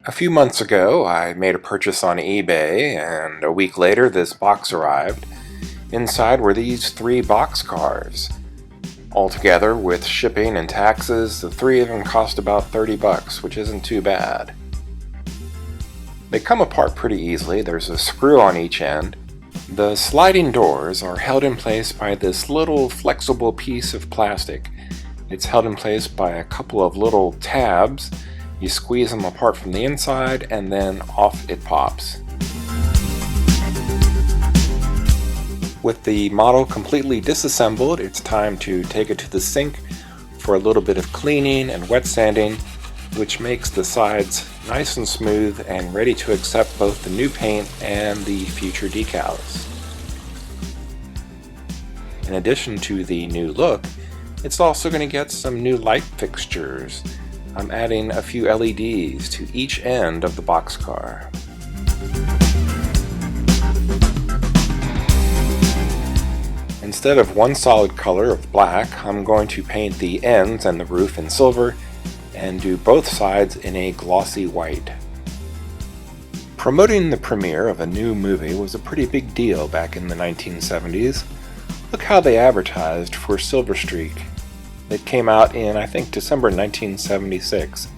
A few months ago, I made a purchase on eBay, and a week later this box arrived. Inside were these 3 boxcars. Altogether, with shipping and taxes, the 3 of them cost about $30, which isn't too bad. They come apart pretty easily. There's a screw on each end. The sliding doors are held in place by this little flexible piece of plastic. It's held in place by a couple of little tabs. You squeeze them apart from the inside, and then off it pops. With the model completely disassembled, it's time to take it to the sink for a little bit of cleaning and wet sanding, which makes the sides nice and smooth and ready to accept both the new paint and the future decals. In addition to the new look, it's also going to get some new light fixtures. I'm adding a few LEDs to each end of the boxcar. Instead of one solid color of black, I'm going to paint the ends and the roof in silver and do both sides in a glossy white. Promoting the premiere of a new movie was a pretty big deal back in the 1970s. Look how they advertised for Silver Streak. It came out in, I think, December 1976.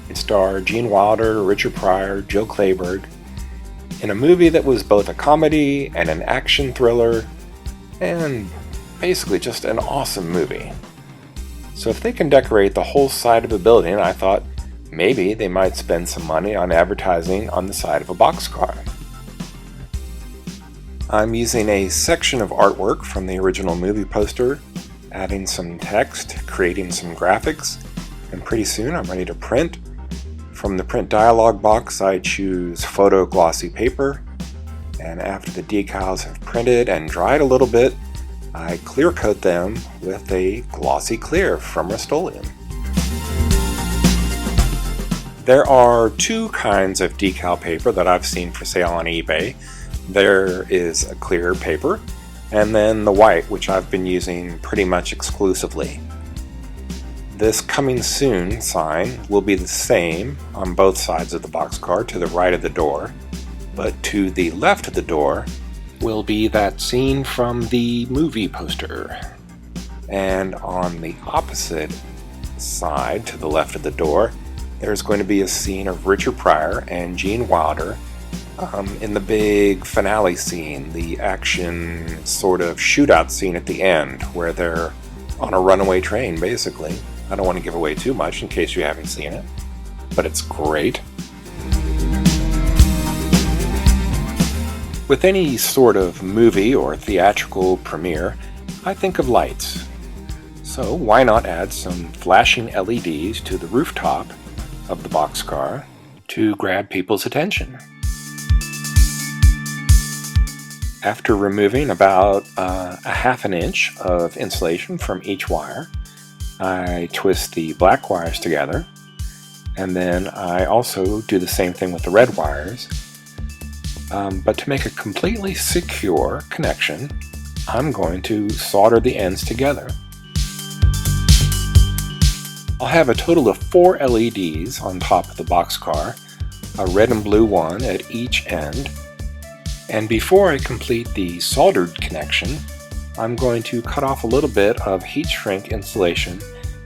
It starred Gene Wilder, Richard Pryor, Jill Clayburgh, in a movie that was both a comedy and an action thriller, and basically just an awesome movie. So if they can decorate the whole side of a building, I thought maybe they might spend some money on advertising on the side of a boxcar. I'm using a section of artwork from the original movie poster, adding some text, creating some graphics, and pretty soon I'm ready to print. From the print dialog box, I choose photo glossy paper, and after the decals have printed and dried a little bit, I clear coat them with a glossy clear from Rust-Oleum. There are 2 kinds of decal paper that I've seen for sale on eBay. There is a clear paper, and then the white, which I've been using pretty much exclusively. This "Coming Soon" sign will be the same on both sides of the boxcar to the right of the door, but to the left of the door will be that scene from the movie poster. And on the opposite side to the left of the door, there's going to be a scene of Richard Pryor and Gene Wilder in the big finale scene, the action sort of shootout scene at the end, where they're on a runaway train, basically. I don't want to give away too much in case you haven't seen it, but it's great. With any sort of movie or theatrical premiere, I think of lights. So why not add some flashing LEDs to the rooftop of the boxcar to grab people's attention? After removing about a half an inch of insulation from each wire, I twist the black wires together, and then I also do the same thing with the red wires. But to make a completely secure connection, I'm going to solder the ends together. I'll have a total of 4 LEDs on top of the boxcar, a red and blue one at each end. And before I complete the soldered connection, I'm going to cut off a little bit of heat shrink insulation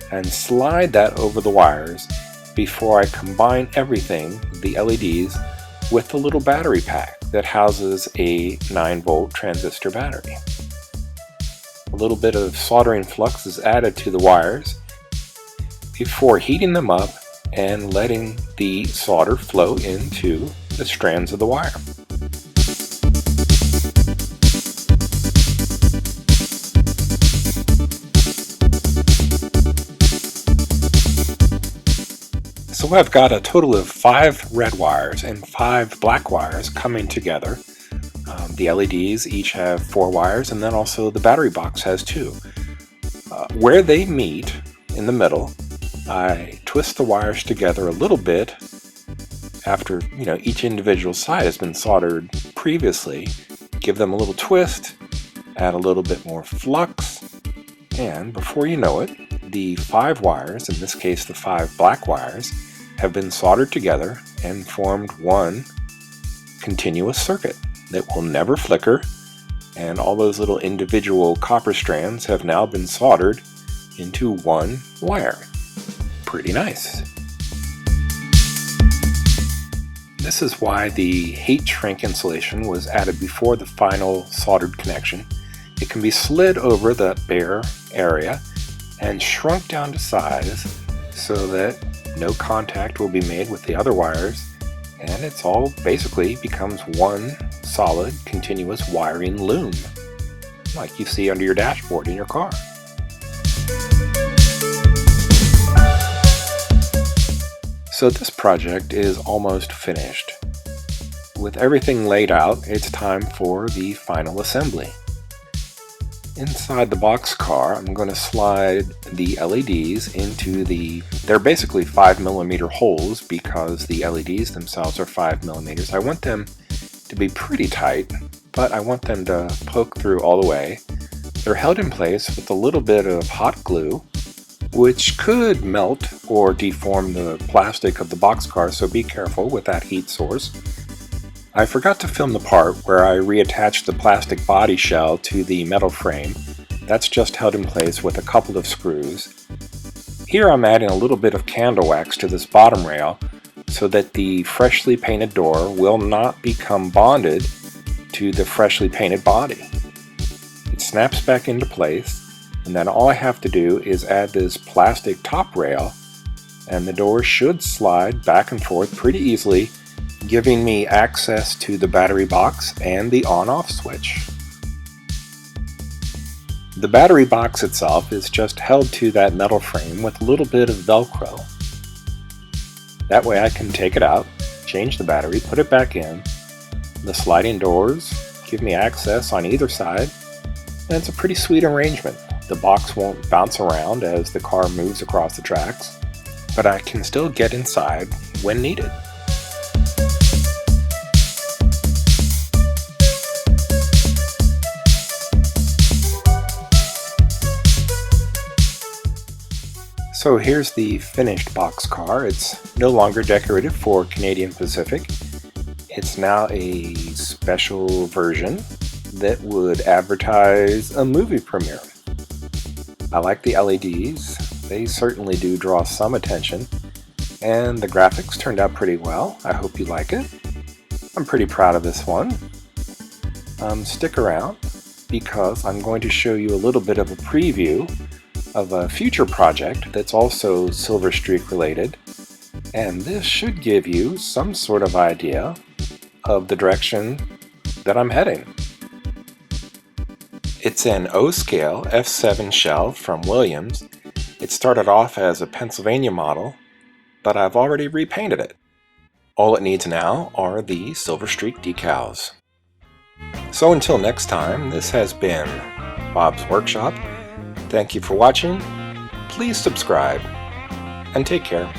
and slide that over the wires before I combine everything, the LEDs, with the little battery pack that houses a 9-volt transistor battery. A little bit of soldering flux is added to the wires before heating them up and letting the solder flow into the strands of the wire. So I've got a total of 5 red wires and 5 black wires coming together. The LEDs each have 4 wires, and then also the battery box has 2. Where they meet in the middle, I twist the wires together a little bit after each individual side has been soldered previously. Give them a little twist, add a little bit more flux, and before you know it, the 5 wires, in this case the 5 black wires, have been soldered together and formed one continuous circuit that will never flicker, and all those little individual copper strands have now been soldered into one wire. Pretty nice. This is why the heat shrink insulation was added before the final soldered connection. It can be slid over the bare area and shrunk down to size so that no contact will be made with the other wires, and it's all basically becomes one solid continuous wiring loom like you see under your dashboard in your car. So this project is almost finished. With everything laid out, it's time for the final assembly. Inside the boxcar, I'm going to slide the LEDs into they're basically 5mm holes because the LEDs themselves are 5mm. I want them to be pretty tight, but I want them to poke through all the way. They're held in place with a little bit of hot glue, which could melt or deform the plastic of the boxcar, so be careful with that heat source. I forgot to film the part where I reattached the plastic body shell to the metal frame. That's just held in place with a couple of screws. Here I'm adding a little bit of candle wax to this bottom rail so that the freshly painted door will not become bonded to the freshly painted body. It snaps back into place, and then all I have to do is add this plastic top rail, and the door should slide back and forth pretty easily, giving me access to the battery box and the on-off switch. The battery box itself is just held to that metal frame with a little bit of Velcro. That way I can take it out, change the battery, put it back in. The sliding doors give me access on either side, and it's a pretty sweet arrangement. The box won't bounce around as the car moves across the tracks, but I can still get inside when needed. So here's the finished boxcar. It's no longer decorated for Canadian Pacific. It's now a special version that would advertise a movie premiere. I like the LEDs. They certainly do draw some attention, and the graphics turned out pretty well. I hope you like it. I'm pretty proud of this one. Stick around because I'm going to show you a little bit of a preview of a future project that's also Silver Streak related, and this should give you some sort of idea of the direction that I'm heading. It's an O-scale F7 shell from Williams. It started off as a Pennsylvania model, but I've already repainted it. All it needs now are the Silver Streak decals. So until next time, this has been Bob's Workshop. Thank you for watching. Please subscribe and take care.